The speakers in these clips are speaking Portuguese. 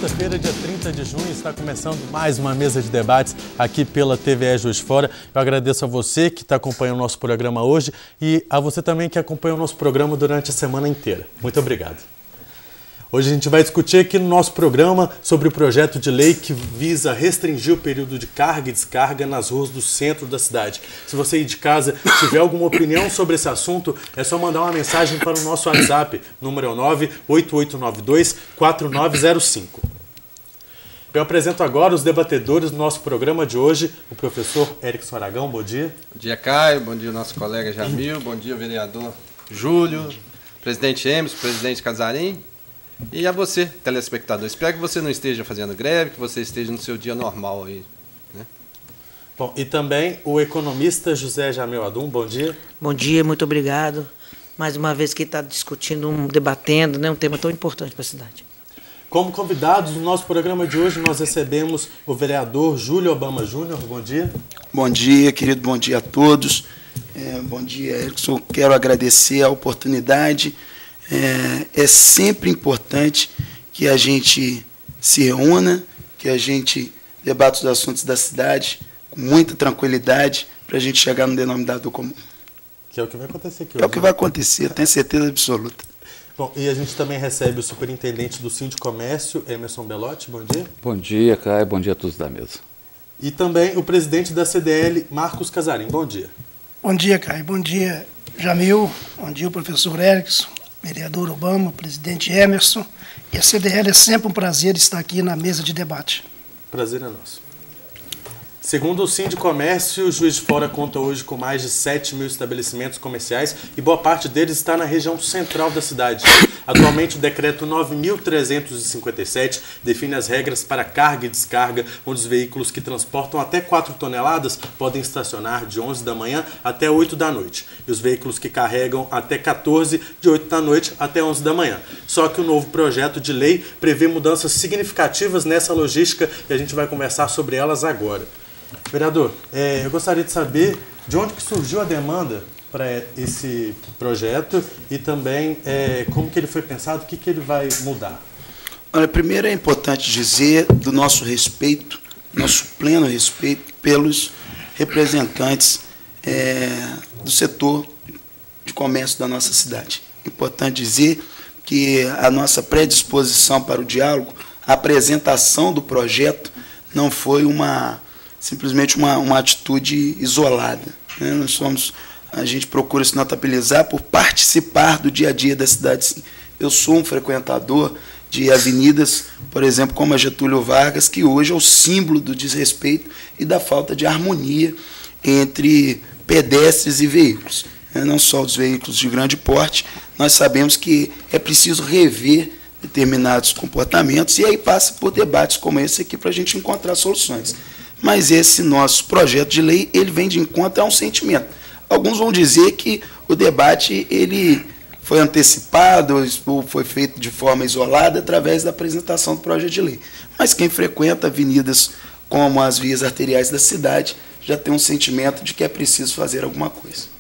sexta-feira, dia 30 de junho, está começando mais uma mesa de debates aqui pela TVE Juiz de Fora. Eu agradeço a você que está acompanhando o nosso programa hoje e a você também que acompanha o nosso programa durante a semana inteira. Muito obrigado. Hoje a gente vai discutir aqui no nosso programa sobre o projeto de lei que visa restringir o período de carga e descarga nas ruas do centro da cidade. Se você aí de casa tiver alguma opinião sobre esse assunto, é só mandar uma mensagem para o nosso WhatsApp, número é o 98892-4905. Eu apresento agora os debatedores do nosso programa de hoje, o professor Erickson Aragão, bom dia. Bom dia, Caio, bom dia, nosso colega Jamil, bom dia, vereador Júlio, presidente Emerson, presidente Casarim. E a você, telespectador, espero que você não esteja fazendo greve, que você esteja no seu dia normal aí, né? Bom, e também o economista José Jamil Adum, bom dia. Bom dia, muito obrigado. Mais uma vez que está discutindo, debatendo, né, um tema tão importante para a cidade. Como convidados no nosso programa de hoje, nós recebemos o vereador Júlio Obama Júnior, bom dia. Bom dia, querido, bom dia a todos. Bom dia, Erickson. Quero agradecer a oportunidade. É sempre importante que a gente se reúna, que a gente debate os assuntos da cidade com muita tranquilidade para a gente chegar no denominador comum. Que é o que vai acontecer aqui hoje. É o que vai acontecer, tenho certeza absoluta. Bom, e a gente também recebe o superintendente do Sindicomércio, Emerson Belotti, bom dia. Bom dia, Caio, bom dia a todos da mesa. E também o presidente da CDL, Marcos Casarim, bom dia. Bom dia, Caio, bom dia, Jamil, bom dia, o professor Erickson, vereador Obama, presidente Emerson, e a CDL é sempre um prazer estar aqui na mesa de debate. Prazer é nosso. Segundo o Sindicomércio, o Juiz de Fora conta hoje com mais de 7 mil estabelecimentos comerciais e boa parte deles está na região central da cidade. Atualmente, o decreto 9.357 define as regras para carga e descarga, onde os veículos que transportam até 4 toneladas podem estacionar de 11 da manhã até 8 da noite. E os veículos que carregam até 14, de 8 da noite até 11 da manhã. Só que o novo projeto de lei prevê mudanças significativas nessa logística e a gente vai conversar sobre elas agora. Vereador, eu gostaria de saber de onde que surgiu a demanda para esse projeto e também como que ele foi pensado, o que ele vai mudar. Olha, primeiro é importante dizer do nosso respeito, nosso pleno respeito pelos representantes do setor de comércio da nossa cidade. Importante dizer que a nossa predisposição para o diálogo, a apresentação do projeto não foi simplesmente uma atitude isolada, né? A gente procura se notabilizar por participar do dia a dia da cidade. Sim. Eu sou um frequentador de avenidas, por exemplo, como a Getúlio Vargas, que hoje é o símbolo do desrespeito e da falta de harmonia entre pedestres e veículos. Não só os veículos de grande porte, nós sabemos que é preciso rever determinados comportamentos e aí passa por debates como esse aqui para a gente encontrar soluções. Mas esse nosso projeto de lei, ele vem de encontro a um sentimento. Alguns vão dizer que o debate ele foi antecipado, ou foi feito de forma isolada através da apresentação do projeto de lei. Mas quem frequenta avenidas como as vias arteriais da cidade já tem um sentimento de que é preciso fazer alguma coisa.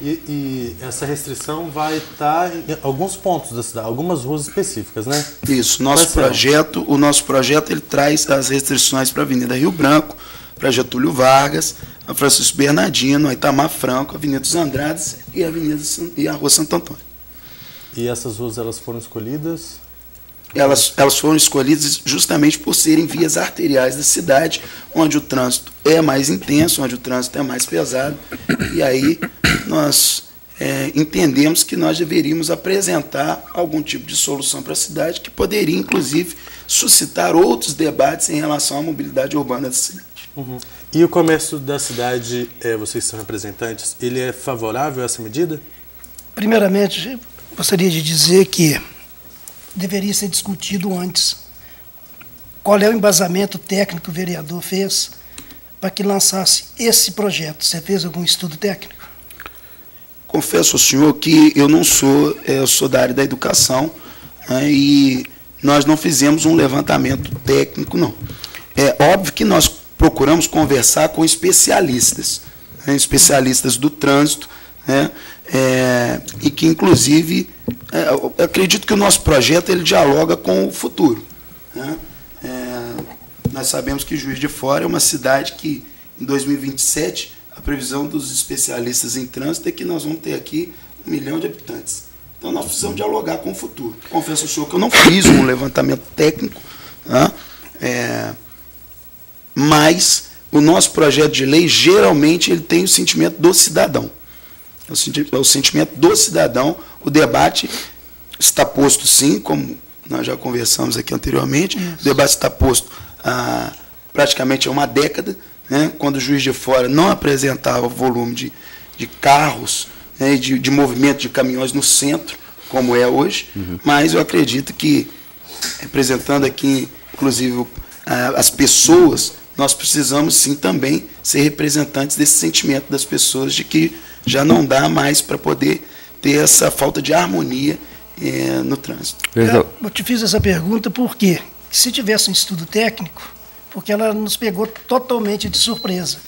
E essa restrição vai estar em alguns pontos da cidade, algumas ruas específicas, né? Isso, o nosso projeto ele traz as restrições para a Avenida Rio Branco, para Getúlio Vargas, a Francisco Bernardino, a Itamar Franco, a Avenida dos Andrades e a Rua Santo Antônio. E essas ruas elas foram escolhidas? Elas foram escolhidas justamente por serem vias arteriais da cidade, onde o trânsito é mais intenso, onde o trânsito é mais pesado, e aí nós entendemos que nós deveríamos apresentar algum tipo de solução para a cidade que poderia, inclusive, suscitar outros debates em relação à mobilidade urbana da cidade. Uhum. E o comércio da cidade, vocês são representantes, ele é favorável a essa medida? Primeiramente, gostaria de dizer que deveria ser discutido antes. Qual é o embasamento técnico que o vereador fez para que lançasse esse projeto? Você fez algum estudo técnico? Confesso ao senhor que eu não sou, eu sou da área da educação, né, e nós não fizemos um levantamento técnico, não. É óbvio que nós procuramos conversar com especialistas, né, especialistas do trânsito, né, e que, inclusive, eu acredito que o nosso projeto ele dialoga com o futuro, né? Nós sabemos que Juiz de Fora é uma cidade que, em 2027, a previsão dos especialistas em trânsito é que nós vamos ter aqui 1 milhão de habitantes. Então, nós precisamos dialogar com o futuro. Confesso ao senhor que eu não fiz um levantamento técnico, né? Mas o nosso projeto de lei, geralmente, ele tem o sentimento do cidadão. É o sentimento do cidadão. O debate está posto, sim, como nós já conversamos aqui anteriormente. Isso. O debate está posto há praticamente uma década, né, quando o Juiz de Fora não apresentava volume de carros, né, de movimento de caminhões no centro, como é hoje. Mas eu acredito que, representando aqui, inclusive, as pessoas, nós precisamos, sim, também ser representantes desse sentimento das pessoas de que já não dá mais para poder ter essa falta de harmonia no trânsito. Eu te fiz essa pergunta porque, se tivesse um estudo técnico, porque ela nos pegou totalmente de surpresa,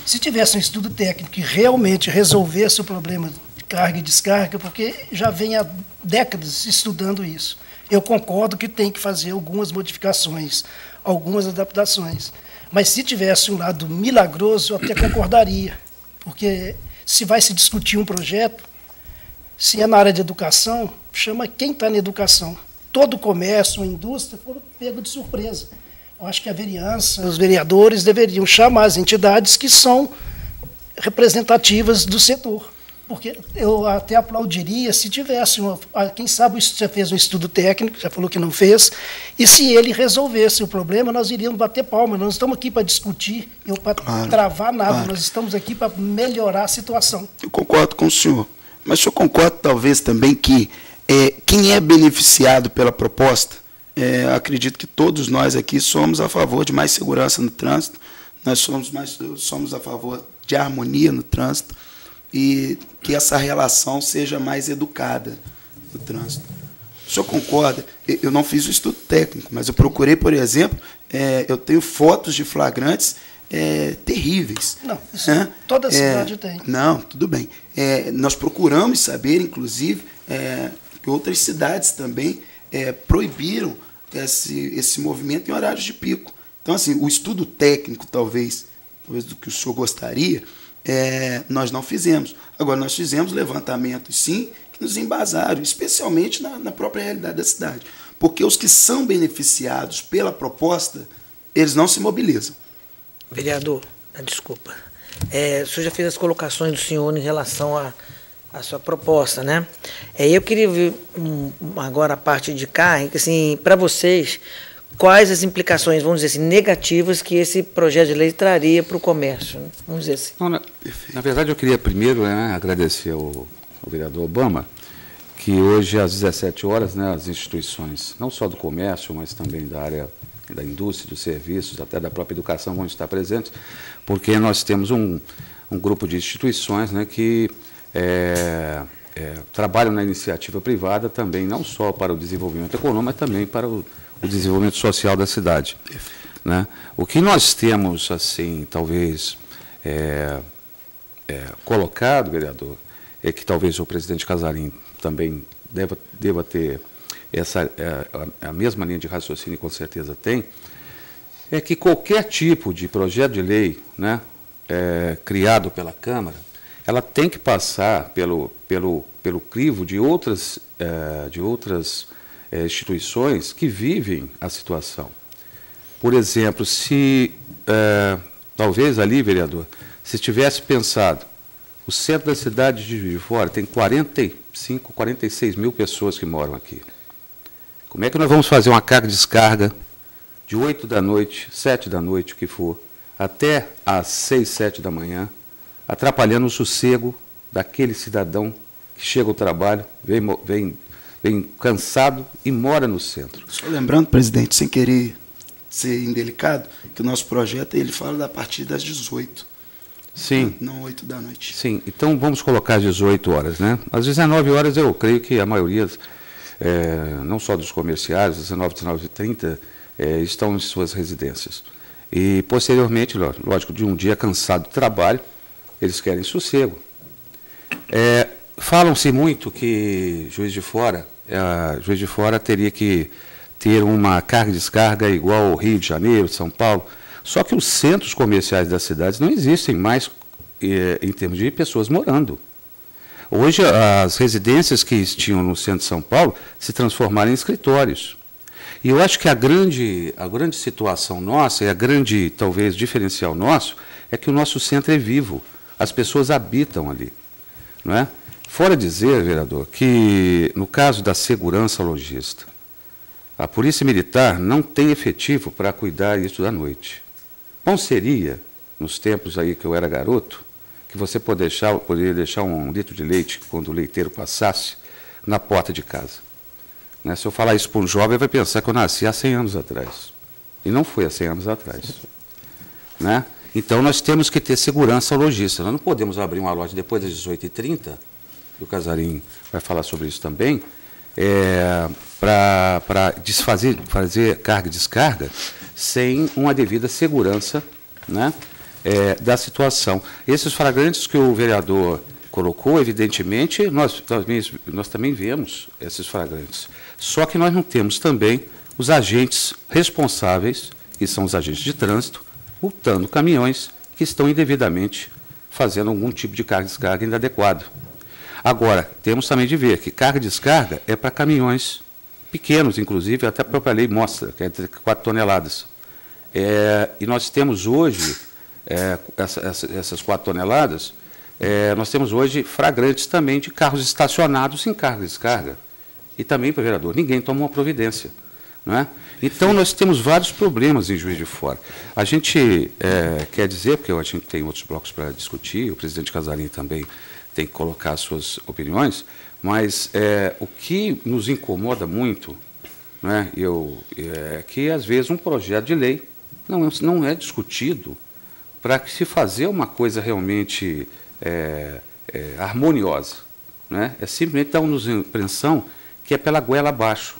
se tivesse um estudo técnico que realmente resolvesse o problema de carga e descarga, porque já vem há décadas estudando isso, eu concordo que tem que fazer algumas modificações, algumas adaptações, mas se tivesse um lado milagroso, eu até concordaria, porque se vai se discutir um projeto, se é na área de educação, chama quem está na educação. Todo o comércio, a indústria, foram pegos de surpresa. Eu acho que a vereança, os vereadores deveriam chamar as entidades que são representativas do setor. Porque eu até aplaudiria se tivesse, quem sabe você fez um estudo técnico, já falou que não fez, e se ele resolvesse o problema, nós iríamos bater palma. Nós não estamos aqui para discutir, para travar nada, nós estamos aqui para melhorar a situação. Eu concordo com o senhor, mas o senhor concorda talvez também que quem é beneficiado pela proposta, acredito que todos nós aqui somos a favor de mais segurança no trânsito, nós somos a favor de harmonia no trânsito, e que essa relação seja mais educada no trânsito. O senhor concorda? Eu não fiz o estudo técnico, mas eu procurei, por exemplo, eu tenho fotos de flagrantes terríveis. Não, isso toda cidade tem. Não, tudo bem. Nós procuramos saber, inclusive, que outras cidades também proibiram esse movimento em horários de pico. Então, assim, o estudo técnico, talvez do que o senhor gostaria, nós não fizemos. Agora, nós fizemos levantamentos, sim, que nos embasaram, especialmente na própria realidade da cidade. Porque os que são beneficiados pela proposta, eles não se mobilizam. Vereador, desculpa. O senhor já fez as colocações do senhor em relação à sua proposta, né? Eu queria ver agora a parte de cá, assim, para vocês, quais as implicações, vamos dizer assim, negativas que esse projeto de lei traria para o comércio, né? Vamos dizer assim. Não, na verdade, eu queria primeiro agradecer ao vereador Obama, que hoje, às 17 horas, né, as instituições, não só do comércio, mas também da área da indústria, dos serviços, até da própria educação, vão estar presentes, porque nós temos um grupo de instituições, né, que trabalham na iniciativa privada também, não só para o desenvolvimento econômico, mas também para o desenvolvimento social da cidade, né? O que nós temos, assim, talvez colocado, vereador, é que talvez o presidente Casarim também deva ter a mesma linha de raciocínio, com certeza tem, é que qualquer tipo de projeto de lei, né, criado pela Câmara, ela tem que passar pelo crivo de outras instituições que vivem a situação. Por exemplo, se talvez ali, vereador, se tivesse pensado, o centro da cidade de Juiz de Fora tem 45, 46 mil pessoas que moram aqui. Como é que nós vamos fazer uma carga e descarga de 8 da noite, 7 da noite, o que for, até às 6, 7 da manhã, atrapalhando o sossego daquele cidadão que chega ao trabalho, vem cansado e mora no centro. Só lembrando, presidente, sem querer ser indelicado, que o nosso projeto ele fala da partir das 18. Sim. Não 8 da noite. Sim, então vamos colocar às 18 horas, né? Às 19 horas eu creio que a maioria, não só dos comerciários, 19, 19 e 30, estão em suas residências. E posteriormente, lógico, de um dia cansado de trabalho, eles querem sossego. Falam-se muito que Juiz de Fora teria que ter uma carga e descarga igual ao Rio de Janeiro, São Paulo. Só que os centros comerciais das cidades não existem mais em termos de pessoas morando. Hoje, as residências que tinham no centro de São Paulo se transformaram em escritórios. E eu acho que a grande situação nossa, e a grande, talvez, diferencial nosso, é que o nosso centro é vivo. As pessoas habitam ali. Não é? Fora dizer, vereador, que no caso da segurança logista, a Polícia Militar não tem efetivo para cuidar isso da noite. Bom seria, nos tempos aí que eu era garoto, que você poderia deixar um litro de leite, quando o leiteiro passasse, na porta de casa. Né? Se eu falar isso para um jovem, vai pensar que eu nasci há 100 anos atrás. E não foi há 100 anos atrás. Né? Então, nós temos que ter segurança logística. Nós não podemos abrir uma loja depois das 18h30, e o Casarim vai falar sobre isso também, para fazer carga e descarga sem uma devida segurança, né, da situação. Esses flagrantes que o vereador colocou, evidentemente, nós também vemos esses flagrantes. Só que nós não temos também os agentes responsáveis, que são os agentes de trânsito, multando caminhões que estão indevidamente fazendo algum tipo de carga e descarga inadequado. Agora, temos também de ver que carga e descarga é para caminhões pequenos, inclusive, até a própria lei mostra, que é de 4 toneladas. E nós temos hoje, essas 4 toneladas, nós temos hoje flagrantes também de carros estacionados sem carga e descarga. E também, para o vereador, ninguém toma uma providência. Não é? Então, nós temos vários problemas em Juiz de Fora. A gente quer dizer, porque a gente tem outros blocos para discutir, o presidente Casarim também tem que colocar as suas opiniões, mas o que nos incomoda muito, né, é que, às vezes, um projeto de lei não é discutido para que se fazer uma coisa realmente harmoniosa. Né? Simplesmente dá-nos a impressão que é pela goela abaixo.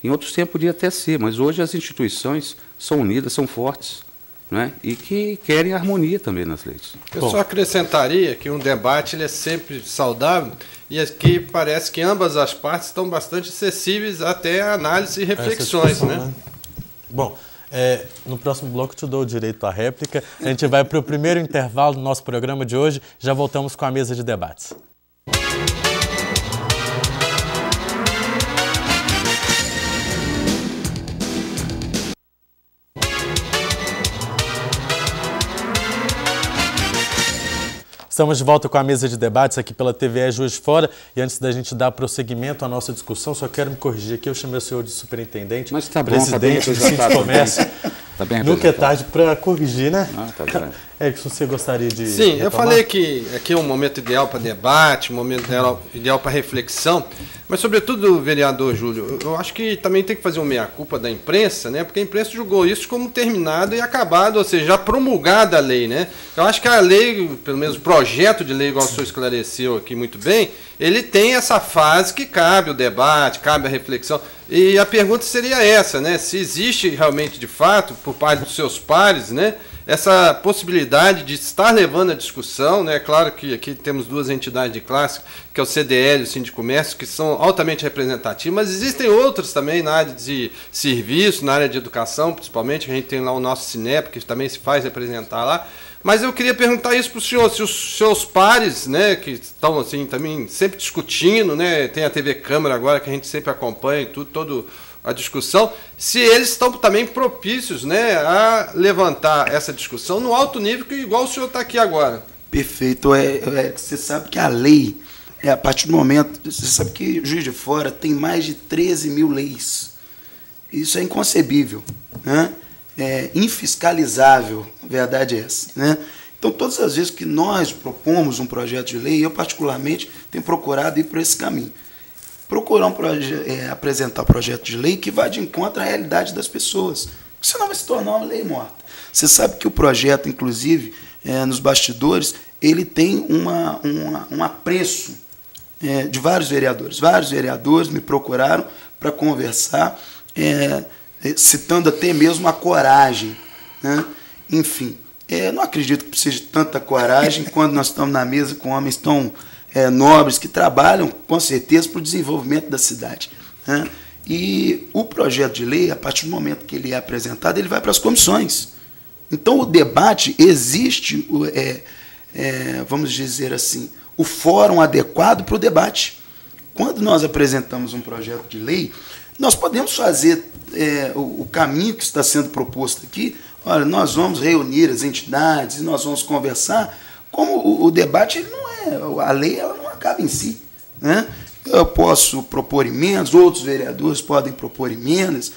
Em outros tempos podia até ser, mas hoje as instituições são unidas, são fortes, né? E que querem harmonia também nas leis. Eu só acrescentaria que um debate ele é sempre saudável e aqui parece que ambas as partes estão bastante acessíveis até a análise e reflexões. Né? Bom, no próximo bloco te dou o direito à réplica. A gente vai para o primeiro intervalo do nosso programa de hoje. Já voltamos com a mesa de debates. Estamos de volta com a mesa de debates aqui pela TVE Juiz de Fora. E antes da gente dar prosseguimento à nossa discussão, só quero me corrigir aqui. Eu chamei o senhor de superintendente, mas tá bom, presidente do Síndico Comércio. Tá bem nunca é tarde para corrigir, né? Tá bem. Que você gostaria de Sim, retomar? Eu falei que aqui é um momento ideal para debate, um momento ideal para reflexão, mas, sobretudo, vereador Júlio, eu acho que também tem que fazer uma meia-culpa da imprensa, né? Porque a imprensa julgou isso como terminado e acabado, ou seja, já promulgada a lei, né? Eu acho que a lei, pelo menos o projeto de lei, igual o senhor esclareceu aqui muito bem, ele tem essa fase que cabe o debate, cabe a reflexão. E a pergunta seria essa, né? Se existe realmente, de fato, por parte dos seus pares, né, essa possibilidade de estar levando a discussão, né? Claro que aqui temos duas entidades de classe, que é o CDL e o Síndico Comércio, que são altamente representativas, mas existem outras também na área de serviço, na área de educação, principalmente, a gente tem lá o nosso Cinep, que também se faz representar lá. Mas eu queria perguntar isso para o senhor, se os seus pares, né, que estão assim, também sempre discutindo, né, tem a TV Câmara agora que a gente sempre acompanha, toda a discussão, se eles estão também propícios, né, a levantar essa discussão no alto nível, que igual o senhor está aqui agora. Perfeito. Você sabe que a lei, a partir do momento, você sabe que Juiz de Fora tem mais de 13 mil leis. Isso é inconcebível, né? Infiscalizável, a verdade é essa, né? Então, todas as vezes que nós propomos um projeto de lei, eu particularmente tenho procurado ir por esse caminho. Procurar apresentar um projeto de lei que vá de encontro à realidade das pessoas, porque senão vai se tornar uma lei morta. Você sabe que o projeto, inclusive, nos bastidores, ele tem um apreço de vários vereadores. Vários vereadores me procuraram para conversar, citando até mesmo a coragem, né? Enfim, não acredito que precise de tanta coragem quando nós estamos na mesa com homens tão nobres que trabalham, com certeza, para o desenvolvimento da cidade, né? E o projeto de lei, a partir do momento que ele é apresentado, ele vai para as comissões. Então, o debate existe, vamos dizer assim, o fórum adequado para o debate. Quando nós apresentamos um projeto de lei, nós podemos fazer o caminho que está sendo proposto aqui. Olha, nós vamos reunir as entidades, nós vamos conversar. Como o debate ele não é, a lei ela não acaba em si, né? Eu posso propor emendas, outros vereadores podem propor emendas,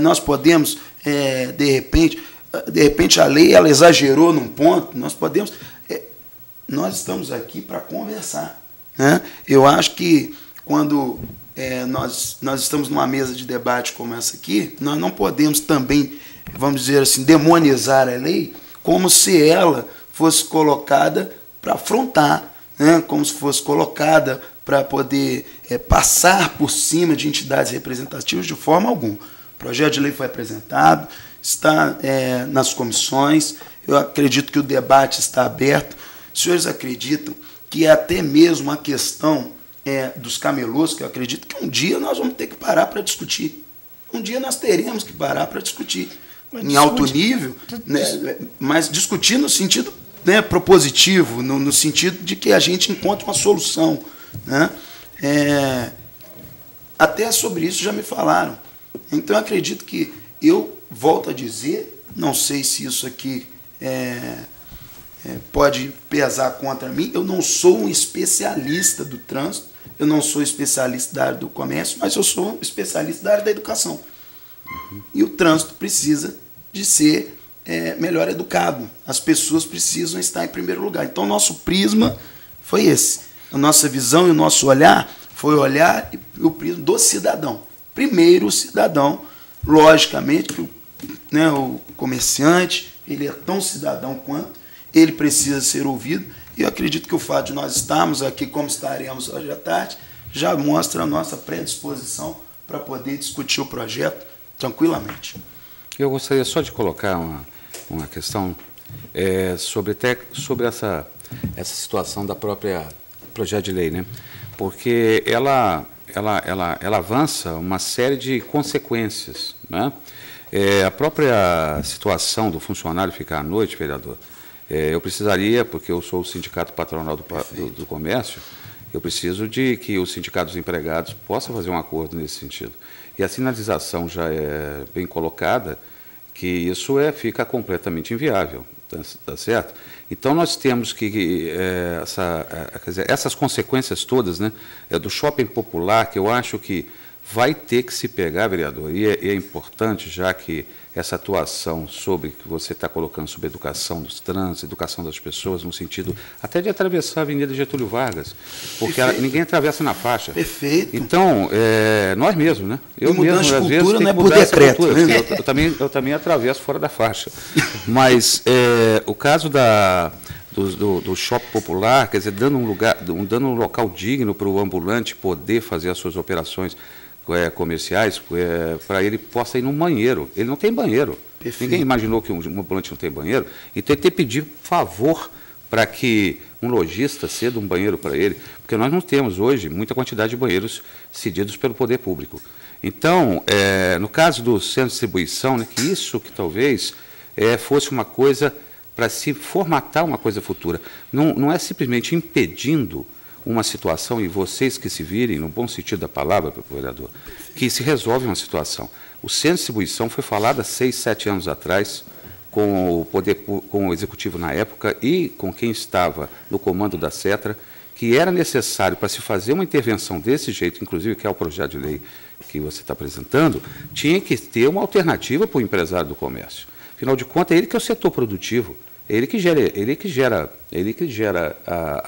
nós podemos, de repente a lei ela exagerou num ponto, nós podemos... nós estamos aqui para conversar, né? Eu acho que quando nós estamos numa mesa de debate como essa aqui, nós não podemos também, vamos dizer assim, demonizar a lei como se ela fosse colocada para afrontar, né? Como se fosse colocada para poder passar por cima de entidades representativas de forma alguma. O projeto de lei foi apresentado, está nas comissões, eu acredito que o debate está aberto. Os senhores acreditam que até mesmo a questão dos camelôs, que eu acredito que um dia nós vamos ter que parar para discutir. Um dia nós teremos que parar para discutir. Em alto nível, né, mas discutir no sentido, né, propositivo, no sentido de que a gente encontre uma solução, né? Até sobre isso já me falaram. Então, eu acredito que eu volto a dizer, não sei se isso aqui pode pesar contra mim, eu não sou um especialista do trânsito, eu não sou especialista da área do comércio, mas eu sou um especialista da área da educação. E o trânsito precisa de ser melhor educado. As pessoas precisam estar em primeiro lugar. Então, o nosso prisma foi esse. A nossa visão e o nosso olhar foi olhar o prisma do cidadão. Primeiro, o cidadão, logicamente, que o comerciante, ele é tão cidadão quanto, ele precisa ser ouvido. E eu acredito que o fato de nós estarmos aqui, como estaremos hoje à tarde, já mostra a nossa predisposição para poder discutir o projeto tranquilamente. Eu gostaria só de colocar uma questão sobre essa situação da própria projeto de lei, né? Porque ela avança uma série de consequências, né? A própria situação do funcionário ficar à noite, vereador, eu precisaria, porque eu sou o sindicato patronal do comércio, eu preciso de que o sindicato dos empregados possa fazer um acordo nesse sentido. E a sinalização já é bem colocada, que isso fica completamente inviável, tá certo? Então, nós temos que, essas consequências todas, né, do shopping popular, que eu acho que vai ter que se pegar, vereador, e é importante, já que essa atuação que você está colocando sobre educação dos trânsitos, educação das pessoas, no sentido até de atravessar a Avenida Getúlio Vargas, porque ninguém atravessa na faixa. Perfeito. Então, nós mesmos, né? Eu mesmo, às vezes, tenho que não é por mudar essa decreto. cultura. Eu também atravesso fora da faixa. Mas o caso do shopping popular, quer dizer, dando um local digno para o ambulante poder fazer as suas operações comerciais, para ele possa ir num banheiro. Ele não tem banheiro. Perfeito. Ninguém imaginou que um ambulante não tem banheiro. Então, ele tem que pedir favor para que um lojista ceda um banheiro para ele, porque nós não temos hoje muita quantidade de banheiros cedidos pelo poder público. Então, no caso do centro de distribuição, né, que isso que talvez fosse uma coisa para se formatar uma coisa futura. Não é simplesmente impedindo uma situação, e vocês que se virem, no bom sentido da palavra, vereador, que se resolve uma situação. O centro de distribuição foi falado há 6, 7 anos atrás, com o executivo na época e com quem estava no comando da Cetra, que era necessário para se fazer uma intervenção desse jeito, inclusive que é o projeto de lei que você está apresentando, tinha que ter uma alternativa para o empresário do comércio. Afinal de contas, é ele que é o setor produtivo. Ele que gera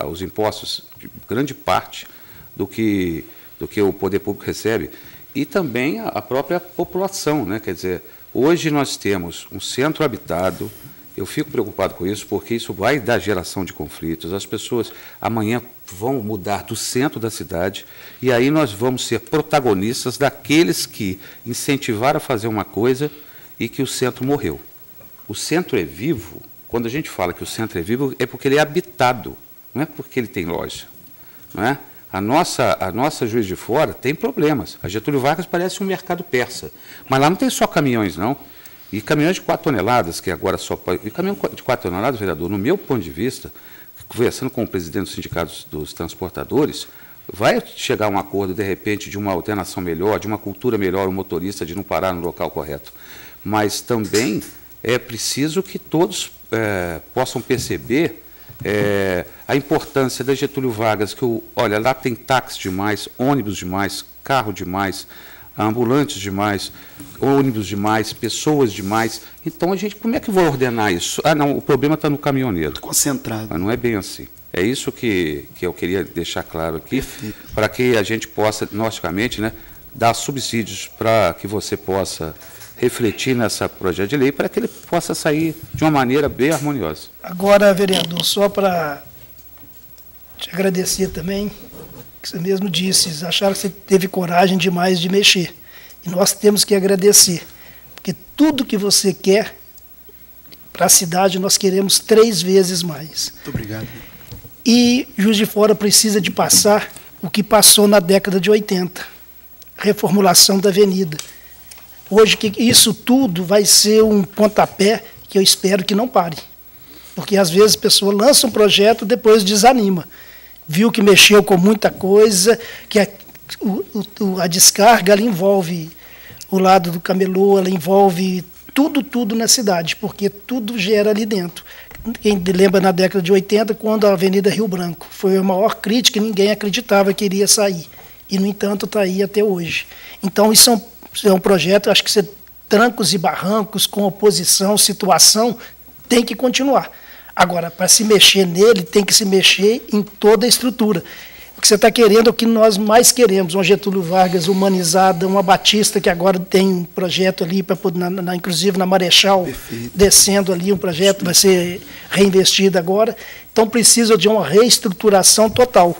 os impostos, de grande parte do que o poder público recebe, e também a própria população, né? Quer dizer, hoje nós temos um centro habitado, eu fico preocupado com isso, porque isso vai dar geração de conflitos, as pessoas amanhã vão mudar do centro da cidade, e aí nós vamos ser protagonistas daqueles que incentivaram a fazer uma coisa e que o centro morreu. O centro é vivo. Quando a gente fala que o centro é vivo, é porque ele é habitado, não é porque ele tem loja, não é? A nossa Juiz de Fora tem problemas. A Getúlio Vargas parece um mercado persa. Mas lá não tem só caminhões, não. E caminhões de 4 toneladas, que agora só pode... E caminhão de 4 toneladas, vereador, no meu ponto de vista, conversando com o presidente dos sindicatos dos transportadores, vai chegar a um acordo, de repente, de uma alternação melhor, de uma cultura melhor, o motorista de não parar no local correto. Mas também é preciso que todos possam perceber a importância da Getúlio Vargas, que, olha, lá tem táxi demais, ônibus demais, carro demais, ambulantes demais, ônibus demais, pessoas demais. Então, a gente, como é que vai ordenar isso? Ah, não, o problema está no caminhoneiro. Concentrado. Mas não é bem assim. É isso que eu queria deixar claro aqui, para que a gente possa, logicamente, né, dar subsídios para que você possa refletir nessa projeto de lei, para que ele possa sair de uma maneira bem harmoniosa. Agora, vereador, só para te agradecer também, que você mesmo disse, acharam que você teve coragem demais de mexer. E nós temos que agradecer, porque tudo que você quer para a cidade, nós queremos 3 vezes mais. Muito obrigado. E Juiz de Fora precisa de passar o que passou na década de 80, reformulação da avenida. Hoje, isso tudo vai ser um pontapé que eu espero que não pare. Porque, às vezes, a pessoa lança um projeto e depois desanima. Viu que mexeu com muita coisa, que a descarga ela envolve o lado do camelô, ela envolve tudo na cidade, porque tudo gera ali dentro. Quem lembra na década de 80, quando a Avenida Rio Branco foi a maior crítica, ninguém acreditava que iria sair. E, no entanto, está aí até hoje. Então, isso é um projeto, acho que ser trancos e barrancos, com oposição, situação, tem que continuar. Agora, para se mexer nele, tem que se mexer em toda a estrutura. O que você está querendo é o que nós mais queremos, uma Getúlio Vargas humanizada, uma Batista, que agora tem um projeto ali, inclusive na Marechal, perfeito, descendo ali um projeto, vai ser reinvestido agora. Então, precisa de uma reestruturação total.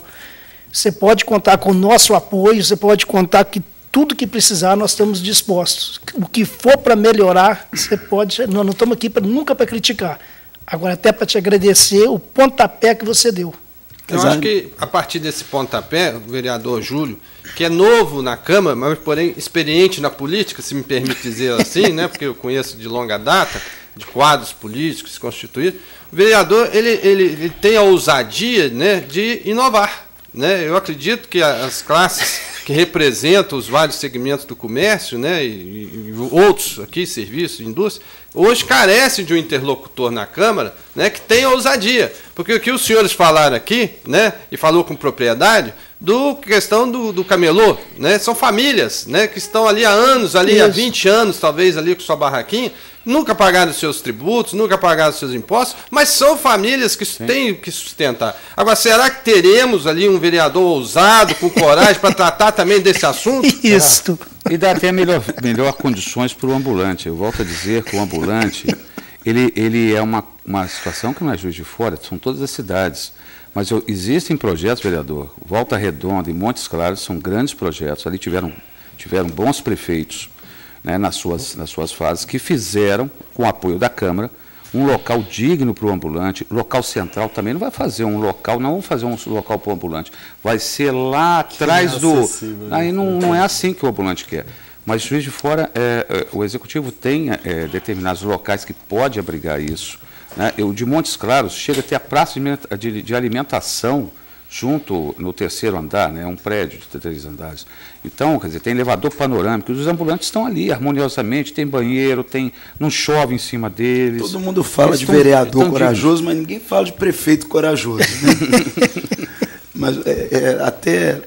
Você pode contar com o nosso apoio, você pode contar que tudo que precisar, nós estamos dispostos. O que for para melhorar, você pode... Nós não estamos aqui nunca para criticar. Agora, até para te agradecer o pontapé que você deu. Eu acho que, a partir desse pontapé, o vereador Júlio, que é novo na Câmara, mas, porém, experiente na política, se me permite dizer assim, né, porque eu conheço de longa data, de quadros políticos constituídos, o vereador ele tem a ousadia, né, de inovar. Né? Eu acredito que as classes que representam os vários segmentos do comércio, né, e outros aqui, serviços, indústria, hoje carecem de um interlocutor na Câmara, né, que tenha ousadia. Porque o que os senhores falaram aqui, né, e falou com propriedade, questão do camelô, né, são famílias, né, que estão ali há anos, há 20 anos, talvez, ali com sua barraquinha, nunca pagaram seus tributos, nunca pagaram seus impostos, mas são famílias que têm que sustentar. Agora, será que teremos ali um vereador ousado, com coragem, para tratar também desse assunto? Isso. E dá até melhor condições para o ambulante. Eu volto a dizer que o ambulante, ele é uma situação que não é Juiz de Fora, são todas as cidades. Mas existem projetos, vereador, Volta Redonda e Montes Claros, são grandes projetos, ali tiveram bons prefeitos, né, nas suas fases, que fizeram, com o apoio da Câmara, um local digno para o ambulante. Local central também não vai fazer um local, não vamos fazer um local para o ambulante, vai ser lá atrás do... Aí não é assim que o ambulante quer. Mas Juiz de Fora, o Executivo tem determinados locais que pode abrigar isso. Né? O de Montes Claros chega até a praça de alimentação, junto no 3º andar, né, um prédio de 3 andares. Então, quer dizer, tem elevador panorâmico, os ambulantes estão ali harmoniosamente, tem banheiro, não chove em cima deles. Todo mundo fala de vereador corajoso, mas ninguém fala de prefeito corajoso. Né? Mas até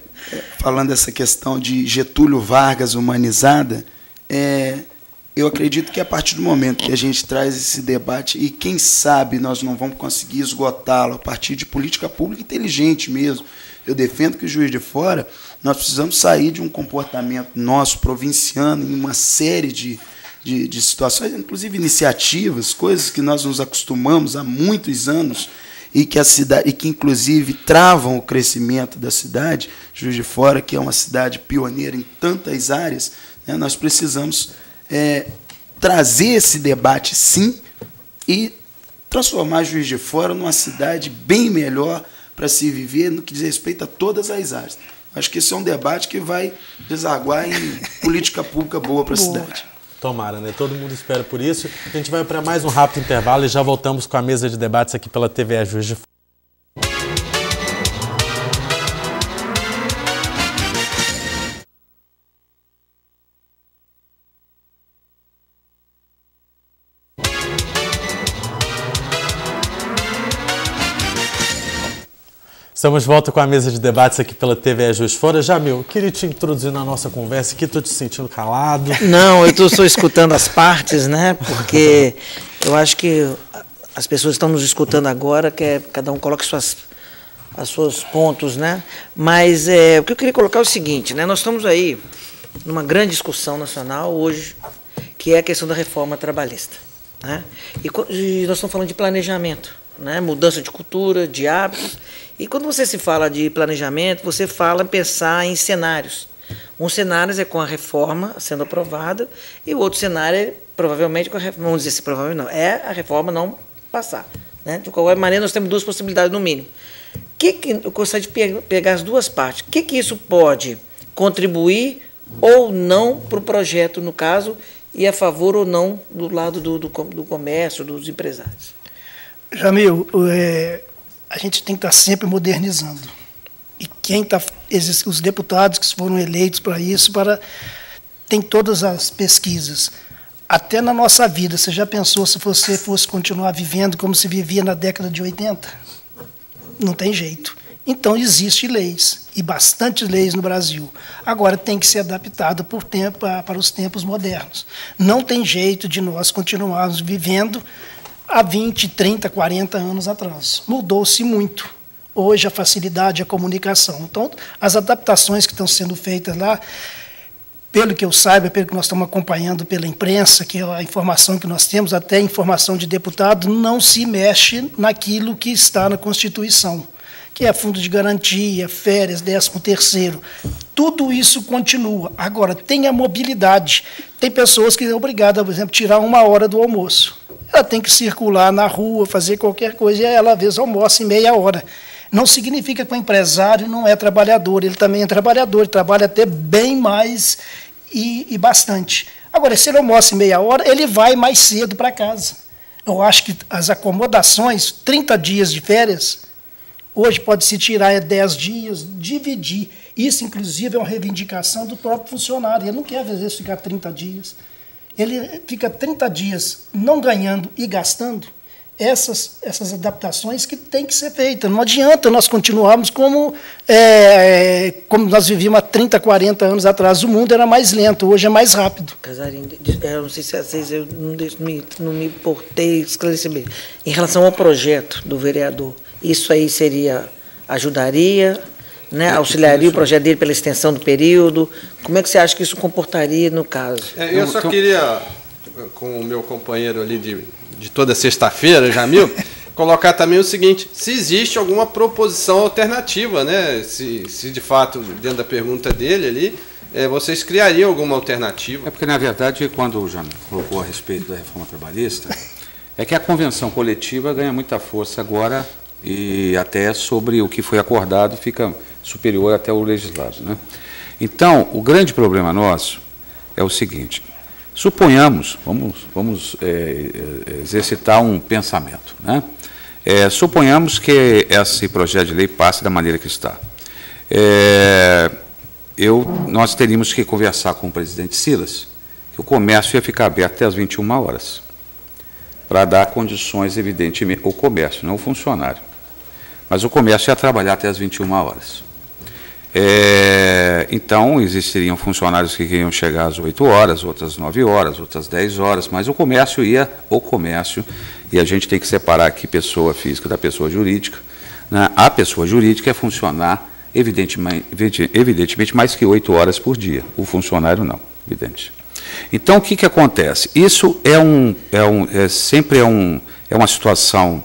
falando dessa questão de Getúlio Vargas humanizada, eu acredito que a partir do momento que a gente traz esse debate, e quem sabe nós não vamos conseguir esgotá-lo a partir de política pública inteligente mesmo. Eu defendo que o Juiz de Fora, nós precisamos sair de um comportamento nosso, provinciano, em uma série de situações, inclusive iniciativas, coisas que nós nos acostumamos há muitos anos e que inclusive travam o crescimento da cidade. Juiz de Fora, que é uma cidade pioneira em tantas áreas, né, nós precisamos trazer esse debate, sim, e transformar Juiz de Fora numa cidade bem melhor para se viver no que diz respeito a todas as áreas. Acho que esse é um debate que vai desaguar em política pública boa para a cidade. Tomara, né? Todo mundo espera por isso. A gente vai para mais um rápido intervalo e já voltamos com a mesa de debates aqui pela TVE Juiz de Fora. Estamos de volta com a mesa de debates aqui pela TVE Juiz de Fora. Jamil, queria te introduzir na nossa conversa aqui, estou te sentindo calado. Não, eu estou só escutando as partes, né? Porque eu acho que as pessoas estão nos escutando agora, que cada um coloque os seus pontos, né? Mas o que eu queria colocar é o seguinte, né? Nós estamos aí numa grande discussão nacional hoje, que é a questão da reforma trabalhista, né? E nós estamos falando de planejamento, né? Mudança de cultura, de hábitos. E quando você se fala de planejamento, você fala em pensar em cenários. Um cenário é com a reforma sendo aprovada e o outro cenário é provavelmente com a reforma, vamos dizer assim, provavelmente não, é a reforma não passar, né? De qualquer maneira, nós temos duas possibilidades no mínimo. Eu gostaria de pegar as duas partes. O que isso pode contribuir ou não para o projeto, no caso, e a favor ou não do lado do comércio, dos empresários? Jamil, a gente tem que estar sempre modernizando. E os deputados que foram eleitos para isso, tem todas as pesquisas. Até na nossa vida, você já pensou se você fosse continuar vivendo como se vivia na década de 80? Não tem jeito. Então, existem leis, e bastante leis no Brasil. Agora, tem que ser adaptado para os tempos modernos. Não tem jeito de nós continuarmos vivendo há 20, 30, 40 anos atrás. Mudou-se muito. Hoje, a facilidade, a comunicação. Então, as adaptações que estão sendo feitas lá, pelo que eu saiba, pelo que nós estamos acompanhando pela imprensa, que é a informação que nós temos, até a informação de deputado, não se mexe naquilo que está na Constituição, que é fundo de garantia, férias, 13º. Tudo isso continua. Agora, tem a mobilidade. Tem pessoas que são obrigadas, por exemplo, a tirar 1 hora do almoço. Ela tem que circular na rua, fazer qualquer coisa, e ela, às vezes, almoça em meia hora. Não significa que o empresário não é trabalhador, ele também é trabalhador, ele trabalha até bem mais e bastante. Agora, se ele almoça em meia hora, ele vai mais cedo para casa. Eu acho que as acomodações, 30 dias de férias, hoje pode-se tirar 10 dias, dividir. Isso, inclusive, é uma reivindicação do próprio funcionário. Ele não quer, às vezes, ficar 30 dias. Ele fica 30 dias não ganhando e gastando. Essas adaptações que têm que ser feitas. Não adianta nós continuarmos como nós vivíamos há 30, 40 anos atrás. O mundo era mais lento, hoje é mais rápido. Casarinho, eu não sei se vocês, eu não me importei esclarecer bem. Em relação ao projeto do vereador, isso aí ajudaria, né, auxiliaria o projeto dele pela extensão do período? Como é que você acha que isso comportaria no caso? Eu só queria, com o meu companheiro ali de toda sexta-feira, Jamil, colocar também o seguinte: se existe alguma proposição alternativa, né? Se de fato, dentro da pergunta dele ali, vocês criariam alguma alternativa? É porque, na verdade, quando o Jamil colocou a respeito da reforma trabalhista, é que a convenção coletiva ganha muita força agora e até sobre o que foi acordado fica superior até o legislado, né? Então, o grande problema nosso é o seguinte: suponhamos, vamos exercitar um pensamento, né? Suponhamos que esse projeto de lei passe da maneira que está. Nós teríamos que conversar com o presidente Silas, que o comércio ia ficar aberto até as 21 horas, para dar condições, evidentemente, o comércio, não o funcionário. Mas o comércio ia trabalhar até as 21 horas. Então, existiriam funcionários que iam chegar às 8 horas, outras 9 horas, outras 10 horas, mas o comércio, e a gente tem que separar aqui pessoa física da pessoa jurídica, né? A pessoa jurídica é funcionar, evidentemente, mais que 8 horas por dia, o funcionário não, evidente. Então, o que acontece? Isso sempre é uma situação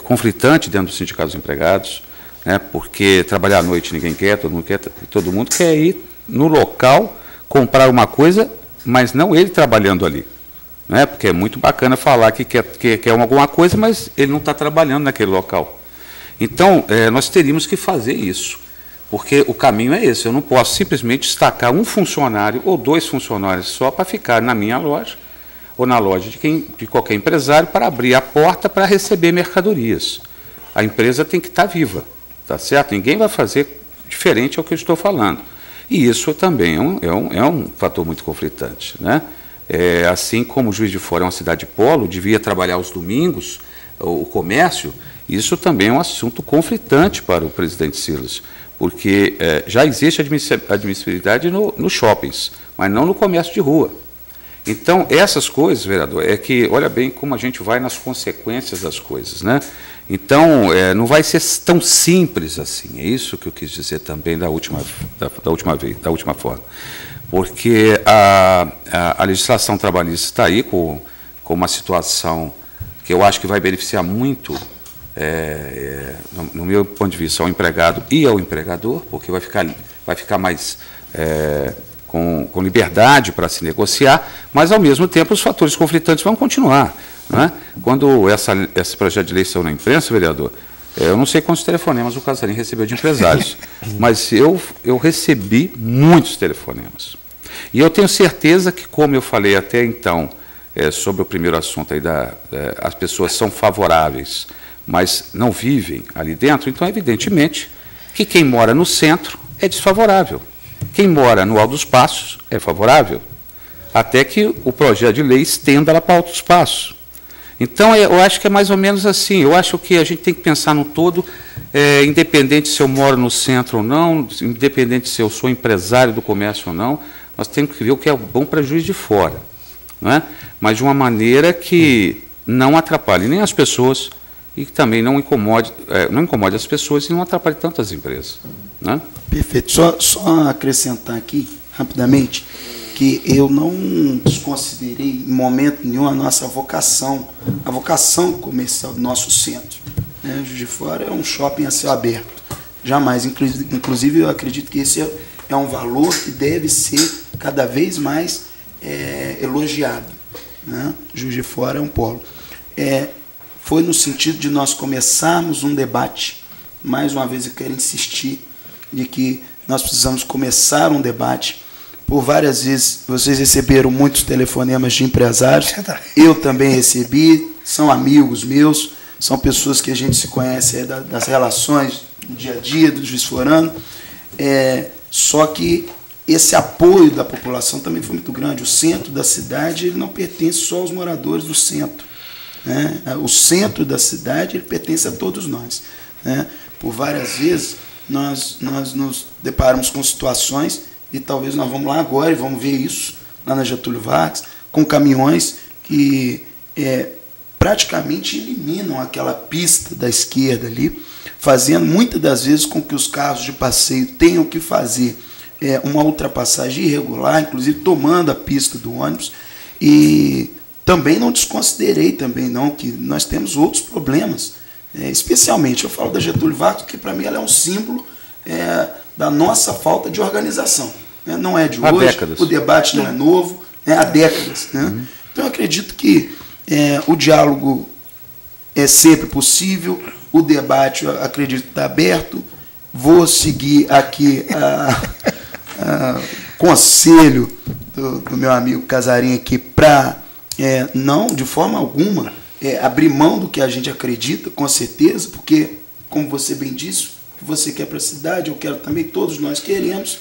conflitante dentro do Sindicato dos Empregados, né, porque trabalhar à noite ninguém quer, todo mundo quer ir no local comprar uma coisa, mas não ele trabalhando ali, né, porque é muito bacana falar que quer alguma coisa, mas ele não está trabalhando naquele local. Então, nós teríamos que fazer isso, porque o caminho é esse. Eu não posso simplesmente destacar um funcionário ou 2 funcionários só para ficar na minha loja ou na loja de qualquer empresário para abrir a porta para receber mercadorias. A empresa tem que estar viva, tá certo? Ninguém vai fazer diferente ao que eu estou falando. E isso também é um fator muito conflitante, né? Assim como o Juiz de Fora é uma cidade polo, devia trabalhar os domingos, o comércio, isso também é um assunto conflitante para o presidente Silas, porque já existe admissibilidade nos shoppings, mas não no comércio de rua. Então, essas coisas, vereador, é que, olha bem como a gente vai nas consequências das coisas, né? Então, não vai ser tão simples assim, é isso que eu quis dizer também da última forma. Porque a legislação trabalhista está aí com uma situação que eu acho que vai beneficiar muito, no meu ponto de vista, ao empregado e ao empregador, porque vai ficar mais com liberdade para se negociar, mas, ao mesmo tempo, os fatores conflitantes vão continuar. Não é? Quando esse projeto de lei saiu na imprensa, vereador, eu não sei quantos telefonemas o Casarim recebeu de empresários, mas eu recebi muitos telefonemas. E eu tenho certeza que, como eu falei até então, sobre o primeiro assunto, aí as pessoas são favoráveis, mas não vivem ali dentro, então, evidentemente, que quem mora no centro é desfavorável. Quem mora no Alto dos Passos é favorável, até que o projeto de lei estenda ela para Alto dos Passos. Então, eu acho que é mais ou menos assim. Eu acho que a gente tem que pensar no todo, independente se eu moro no centro ou não, independente se eu sou empresário do comércio ou não, nós temos que ver o que é bom para Juiz de Fora, não é? Mas de uma maneira que não atrapalhe nem as pessoas e que também não incomode as pessoas e não atrapalhe tanto as empresas. Né? Perfeito. Só acrescentar aqui, rapidamente, que eu não desconsiderei em momento nenhum a nossa vocação, a vocação comercial do nosso centro. Juiz de Fora é um shopping a céu aberto. Jamais. Inclusive, eu acredito que esse é um valor que deve ser cada vez mais elogiado. Né? Juiz de Fora é um polo. Foi no sentido de nós começarmos um debate. Mais uma vez, eu quero insistir de que nós precisamos começar um debate. Por várias vezes, vocês receberam muitos telefonemas de empresários, eu também recebi, são amigos meus, são pessoas que a gente se conhece das relações do dia a dia, do Juiz Forano, só que esse apoio da população também foi muito grande. O centro da cidade ele não pertence só aos moradores do centro. Né? O centro da cidade ele pertence a todos nós. Né? Por várias vezes, nós nos deparamos com situações, e talvez nós vamos lá agora e vamos ver isso, lá na Getúlio Vargas, com caminhões que praticamente eliminam aquela pista da esquerda ali, fazendo muitas das vezes com que os carros de passeio tenham que fazer uma ultrapassagem irregular, inclusive tomando a pista do ônibus. E também não desconsiderei também não que nós temos outros problemas, especialmente eu falo da Getúlio Vargas, que para mim ela é um símbolo da nossa falta de organização. Não é de hoje, décadas. O debate não é novo, há décadas. Né? Então, eu acredito que o diálogo é sempre possível, o debate, eu acredito, está aberto. Vou seguir aqui conselho do meu amigo Casarim aqui para, não, de forma alguma, abrir mão do que a gente acredita, com certeza, porque, como você bem disse, que você quer para a cidade, eu quero também, todos nós queremos,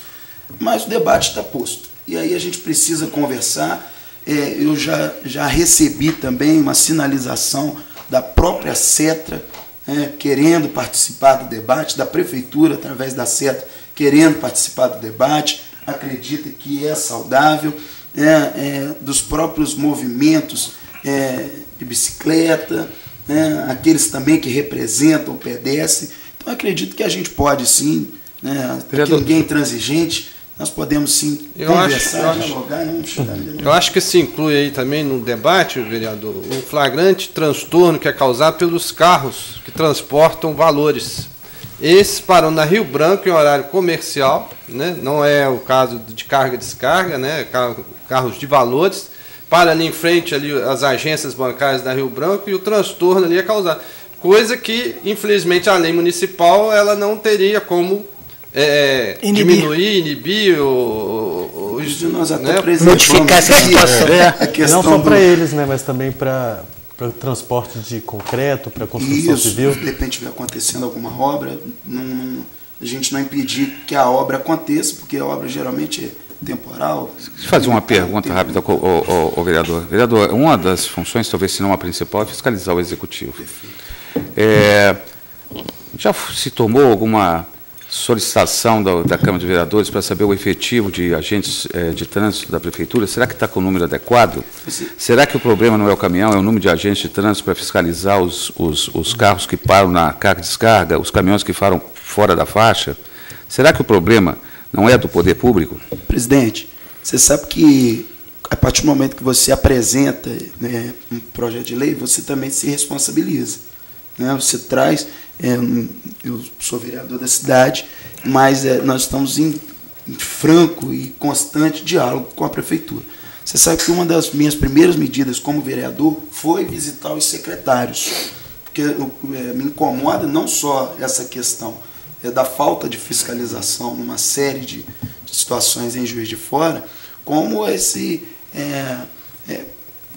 mas o debate está posto. E aí a gente precisa conversar. Eu já recebi também uma sinalização da própria CETRA, querendo participar do debate, da Prefeitura, através da CETRA, querendo participar do debate, acredita que é saudável, dos próprios movimentos de bicicleta, aqueles também que representam o pedestre. Então, acredito que a gente pode, sim, que ninguém é intransigente, nós podemos, sim, conversar, dialogar. Eu acho que se inclui aí também no debate, vereador, o flagrante transtorno que é causado pelos carros que transportam valores. Esses param na Rio Branco em horário comercial, né? Não é o caso de carga e descarga, né? Carros de valores, para ali em frente ali as agências bancárias da Rio Branco e o transtorno ali é causado. coisa que, infelizmente, a lei municipal ela não teria como inibir nós até modificar essa situação. A questão não só para eles, né, mas também para o transporte de concreto, para a construção civil. De repente estiver acontecendo alguma obra, a gente não impedir que a obra aconteça, porque a obra geralmente é temporal. Deixa eu fazer uma pergunta rápida ao vereador. Vereador, uma das funções, talvez se não a principal, é fiscalizar o executivo. Já se tomou alguma solicitação da Câmara de Vereadores para saber o efetivo de agentes de trânsito da Prefeitura? Será que está com o número adequado? Será que o problema não é o caminhão, é o número de agentes de trânsito para fiscalizar os carros que param na carga e descarga, os caminhões que param fora da faixa? Será que o problema não é do poder público? Presidente, você sabe que a partir do momento que você apresenta, né, um projeto de lei, você também se responsabiliza, né? Você traz... eu sou vereador da cidade, mas nós estamos em franco e constante diálogo com a Prefeitura. Você sabe que uma das minhas primeiras medidas como vereador foi visitar os secretários, porque me incomoda não só essa questão da falta de fiscalização numa série de situações em Juiz de Fora, como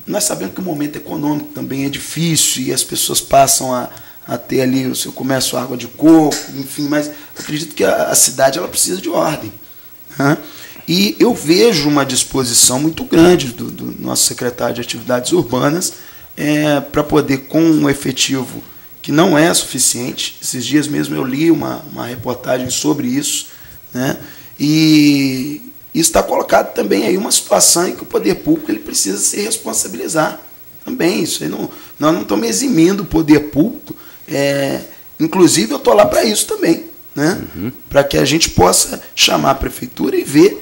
nós sabemos que o momento econômico também é difícil e as pessoas passam a ter ali o seu comércio, água de coco, enfim, mas acredito que a cidade ela precisa de ordem, né? E eu vejo uma disposição muito grande do nosso secretário de Atividades Urbanas para poder, com um efetivo que não é suficiente, esses dias mesmo eu li uma reportagem sobre isso, né? E está colocado também aí uma situação em que o poder público ele precisa se responsabilizar também. Isso aí nós não estamos eximindo o poder público. Inclusive eu estou lá para isso também, né? Para que a gente possa chamar a Prefeitura e ver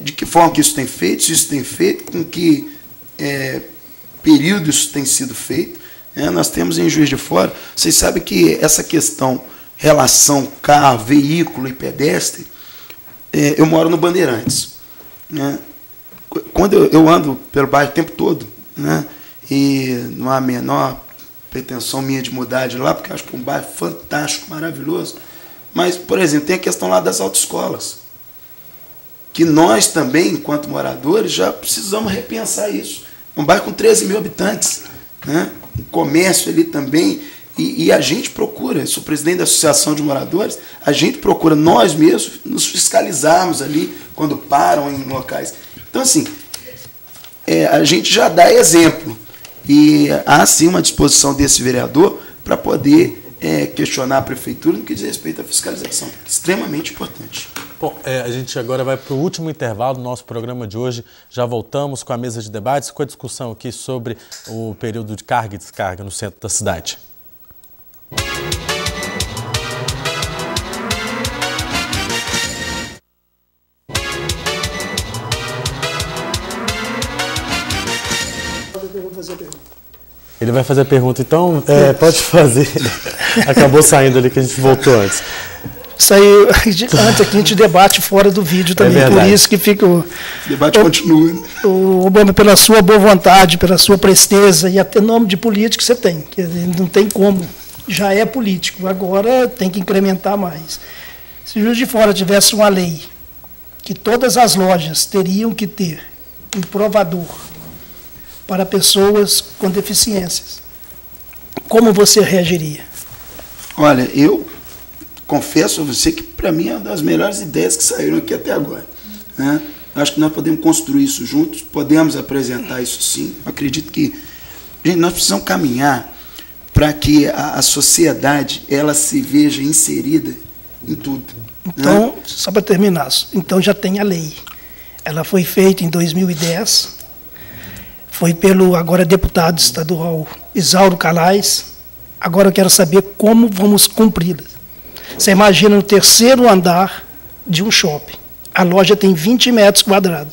de que forma que isso tem feito, se isso tem feito, com que período isso tem sido feito. Nós temos em Juiz de Fora, vocês sabem que essa questão, relação carro, veículo e pedestre, eu moro no Bandeirantes, né? Quando eu ando pelo bairro o tempo todo, né? E não há a menor pretensão minha de mudar de lá, porque eu acho que é um bairro fantástico, maravilhoso. Mas, por exemplo, tem a questão lá das autoescolas, que nós também, enquanto moradores, já precisamos repensar isso. Um bairro com 13 mil habitantes, né? Um comércio ali também, e a gente procura, eu sou presidente da Associação de Moradores, a gente procura nós mesmos nos fiscalizarmos ali quando param em locais. Então, assim, a gente já dá exemplo. E há, sim, uma disposição desse vereador para poder questionar a Prefeitura no que diz respeito à fiscalização. Extremamente importante. Bom, a gente agora vai para o último intervalo do nosso programa de hoje. Já voltamos com a mesa de debates, com a discussão aqui sobre o período de carga e descarga no centro da cidade. Ele vai fazer a pergunta, então pode fazer. Acabou saindo ali que a gente voltou antes. Saiu antes aqui, a gente debate fora do vídeo também, por isso que fica o debate continua. Obama, pela sua boa vontade, pela sua presteza e até nome de político você tem, que não tem como, já é político, agora tem que incrementar mais. Se Juiz de Fora tivesse uma lei que todas as lojas teriam que ter um provador para pessoas com deficiências, como você reagiria? Olha, eu confesso a você que, para mim, é uma das melhores ideias que saíram aqui até agora, né? Acho que nós podemos construir isso juntos, podemos apresentar isso sim. Eu acredito que nós precisamos caminhar para que a sociedade ela se veja inserida em tudo. Então, né? Só para terminar, então já tem a lei. Ela foi feita em 2010, foi pelo agora deputado estadual Isauro Calais. Agora eu quero saber como vamos cumpri-la. Você imagina no terceiro andar de um shopping. A loja tem 20 metros quadrados.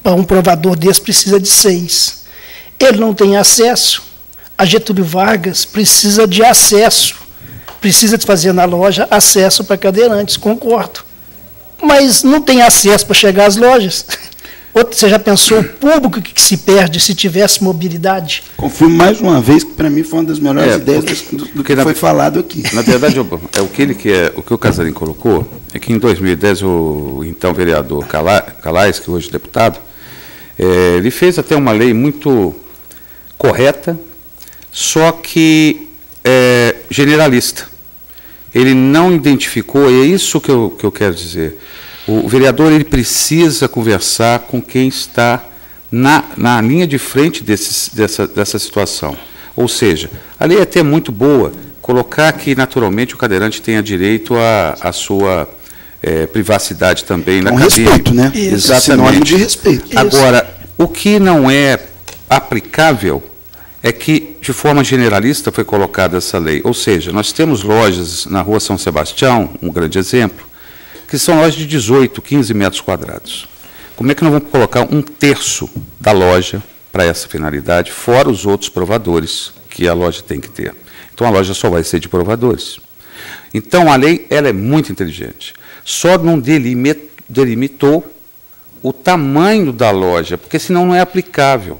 Para um provador desse precisa de 6. Ele não tem acesso. A Getúlio Vargas precisa de acesso. Precisa de fazer na loja acesso para cadeirantes, concordo. Mas não tem acesso para chegar às lojas. Você já pensou o público que se perde se tivesse mobilidade? Confirmo mais uma vez que, para mim, foi uma das melhores ideias do que foi falado aqui. Na verdade, o que o Casarim colocou é que, em 2010, o então vereador Calais, que hoje é deputado, ele fez até uma lei muito correta, só que generalista. Ele não identificou, é isso que eu quero dizer. O vereador ele precisa conversar com quem está na linha de frente dessa situação. Ou seja, a lei é até muito boa, colocar que naturalmente o cadeirante tenha direito à sua privacidade também na cabine. Respeito, né? Exatamente. Sinônimo de respeito. Agora, o que não é aplicável é que, de forma generalista, foi colocada essa lei. Ou seja, nós temos lojas na Rua São Sebastião, um grande exemplo, que são lojas de 18, 15 metros quadrados. Como é que nós vamos colocar 1/3 da loja para essa finalidade, fora os outros provadores que a loja tem que ter? Então, a loja só vai ser de provadores. Então, a lei ela é muito inteligente. Só não delimitou o tamanho da loja, porque senão não é aplicável.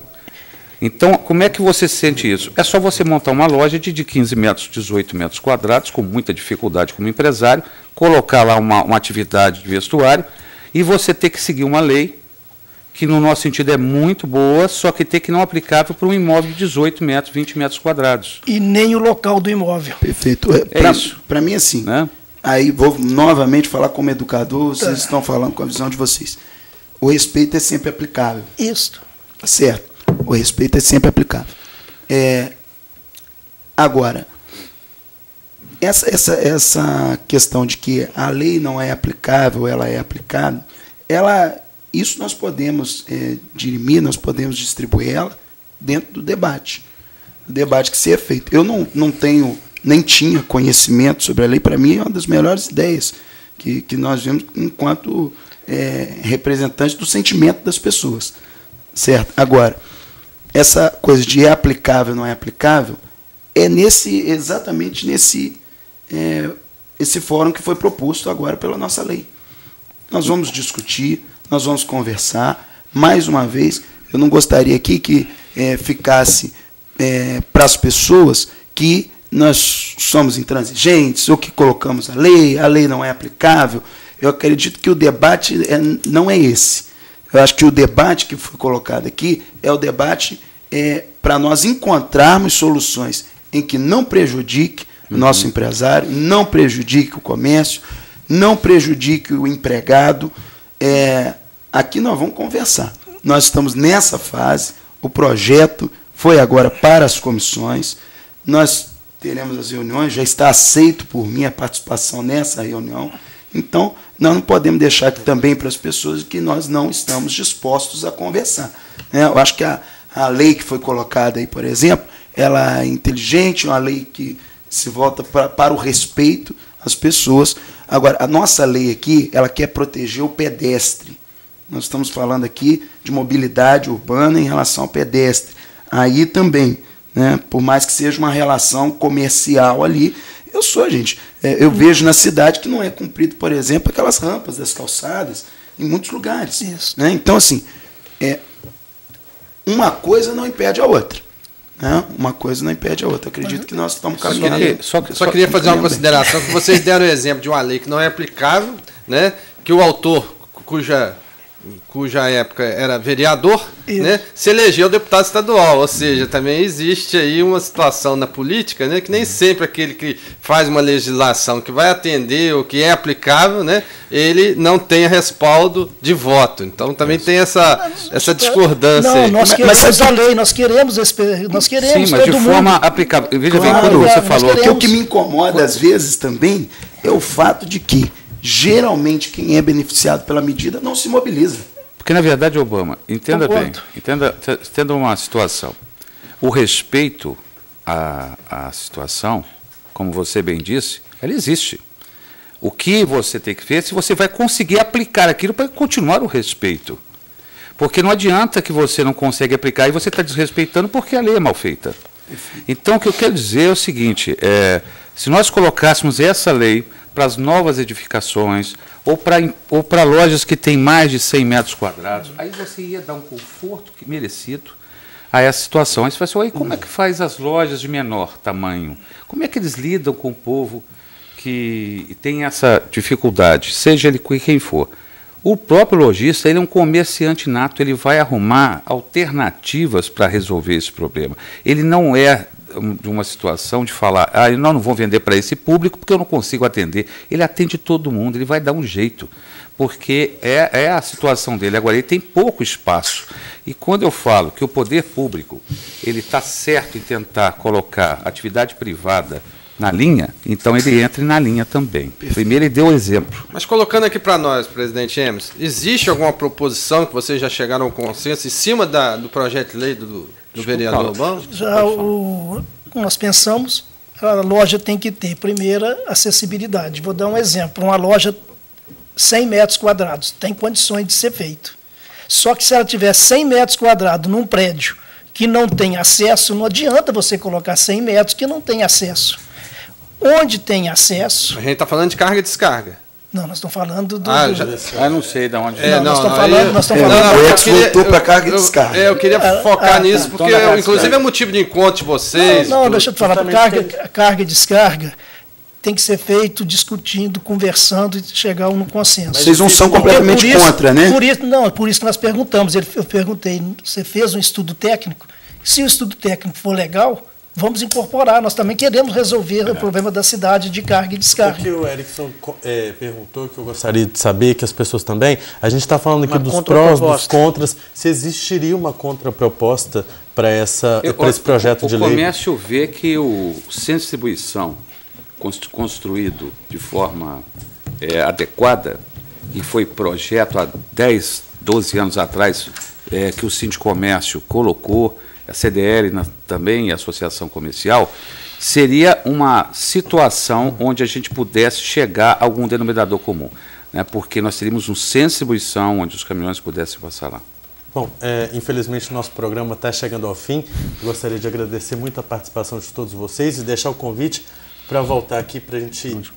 Então, como é que você sente isso? É só você montar uma loja de 15 metros, 18 metros quadrados, com muita dificuldade como empresário, colocar lá uma atividade de vestuário e você ter que seguir uma lei que, no nosso sentido, é muito boa, só que tem que não aplicável para um imóvel de 18 metros, 20 metros quadrados. E nem o local do imóvel. Perfeito. Isso. Para mim, assim, né? Aí vou novamente falar como educador, vocês estão falando com a visão de vocês. O respeito é sempre aplicável. Isso. Certo. O respeito é sempre aplicável. Agora, essa questão de que a lei não é aplicável, ela é aplicada, isso nós podemos dirimir, nós podemos distribuir ela dentro do debate. O debate que se é feito. Eu não tenho, nem tinha conhecimento sobre a lei, para mim é uma das melhores ideias que nós vemos enquanto representante do sentimento das pessoas. Certo? Agora, essa coisa de aplicável ou não é aplicável é exatamente nesse esse fórum que foi proposto agora pela nossa lei. Nós vamos discutir, nós vamos conversar. Mais uma vez, eu não gostaria aqui que ficasse para as pessoas que nós somos intransigentes ou que colocamos a lei não é aplicável. Eu acredito que o debate não é esse. Eu acho que o debate que foi colocado aqui é o debate para nós encontrarmos soluções em que não prejudique o nosso empresário, não prejudique o comércio, não prejudique o empregado. Aqui nós vamos conversar. Nós estamos nessa fase, o projeto foi agora para as comissões, nós teremos as reuniões, já está aceito por mim a participação nessa reunião. Então, nós não podemos deixar aqui também para as pessoas que nós não estamos dispostos a conversar. Eu acho que a lei que foi colocada aí, por exemplo, ela é inteligente, uma lei que se volta para o respeito às pessoas. Agora, a nossa lei aqui, ela quer proteger o pedestre. Nós estamos falando aqui de mobilidade urbana em relação ao pedestre. Aí também, né, por mais que seja uma relação comercial ali, eu vejo na cidade que não é cumprido, por exemplo, aquelas rampas das calçadas em muitos lugares. Isso. Né? Então, assim, uma coisa não impede a outra. Né? Uma coisa não impede a outra. Acredito que nós estamos caminhando. Só queria fazer uma consideração, que vocês deram o exemplo de uma lei que não é aplicável, né? Que o autor, cuja época era vereador, né, se elegeu deputado estadual, ou seja, também existe aí uma situação na política, né, que nem sempre aquele que faz uma legislação que vai atender ou que é aplicável, né, ele não tem respaldo de voto. Então também tem essa discordância. Não, nós queremos a lei, nós queremos Sim, mas de forma aplicável. Veja bem, quando você falou... O que me incomoda às vezes também é o fato de que geralmente quem é beneficiado pela medida não se mobiliza. Porque, na verdade, Obama, entenda bem, entenda uma situação. O respeito à situação, como você bem disse, ela existe. O que você tem que ver é se você vai conseguir aplicar aquilo para continuar o respeito. Porque não adianta que você não consegue aplicar e você está desrespeitando porque a lei é mal feita. Então, o que eu quero dizer é o seguinte, Se nós colocássemos essa lei para as novas edificações ou para lojas que têm mais de 100 metros quadrados, aí você ia dar um conforto merecido a essa situação. Aí você fala assim, como é que faz as lojas de menor tamanho? Como é que eles lidam com o povo que tem essa dificuldade, seja ele quem for? O próprio lojista, ele é um comerciante nato, ele vai arrumar alternativas para resolver esse problema. Ele não é de uma situação de falar, nós não vamos vender para esse público porque eu não consigo atender. Ele atende todo mundo, ele vai dar um jeito, porque é a situação dele. Agora, ele tem pouco espaço. E quando eu falo que o poder público ele está certo em tentar colocar atividade privada na linha, então ele entra na linha também. Primeiro ele deu o exemplo. Mas colocando aqui para nós, presidente Hermes, existe alguma proposição que vocês já chegaram a um consenso em cima do projeto de lei do vereador Urbano? Já nós pensamos, a loja tem que ter, primeira, acessibilidade. Vou dar um exemplo, uma loja 100 metros quadrados, tem condições de ser feito. Só que se ela tiver 100 metros quadrados num prédio que não tem acesso, não adianta você colocar 100 metros que não tem acesso. Onde tem acesso... A gente está falando de carga e descarga. Não, nós estamos falando do... não sei de onde... nós estamos falando... O Edson voltou para carga e descarga. Eu queria focar nisso, porque inclusive é motivo de encontro de vocês. Não, deixa eu te falar, carga e descarga tem que ser feito discutindo, conversando e chegar a um consenso. Vocês não são completamente contra, né? Por isso que nós perguntamos. Eu perguntei, você fez um estudo técnico? Se o estudo técnico for legal, vamos incorporar. Nós também queremos resolver o problema da cidade de carga e descarga. O que o Erickson perguntou, que eu gostaria de saber, que as pessoas também, a gente está falando aqui dos prós, dos contras, se existiria uma contraproposta para esse projeto de lei. O comércio vê que o centro de distribuição construído de forma adequada, e foi projeto há 10, 12 anos atrás, que o Sindicomércio colocou, a CDL também, a Associação Comercial, seria uma situação onde a gente pudesse chegar a algum denominador comum, né? Porque nós teríamos um centro de distribuição onde os caminhões pudessem passar lá. Bom, infelizmente o nosso programa está chegando ao fim. Eu gostaria de agradecer muito a participação de todos vocês e deixar o convite para voltar aqui para a gente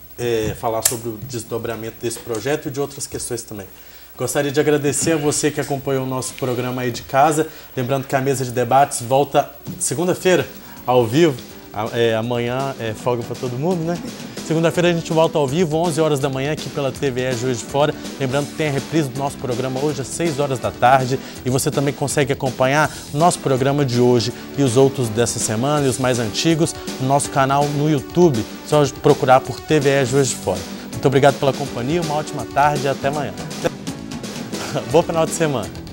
falar sobre o desdobramento desse projeto e de outras questões também. Gostaria de agradecer a você que acompanhou o nosso programa aí de casa. Lembrando que a mesa de debates volta segunda-feira, ao vivo. Amanhã é folga para todo mundo, né? Segunda-feira a gente volta ao vivo, 11 horas da manhã, aqui pela TVE Juiz de Fora. Lembrando que tem a reprise do nosso programa hoje às 6 horas da tarde. E você também consegue acompanhar o nosso programa de hoje e os outros dessa semana e os mais antigos no nosso canal no YouTube. Só procurar por TVE Juiz de Fora. Muito obrigado pela companhia, uma ótima tarde e até amanhã. Bom final de semana.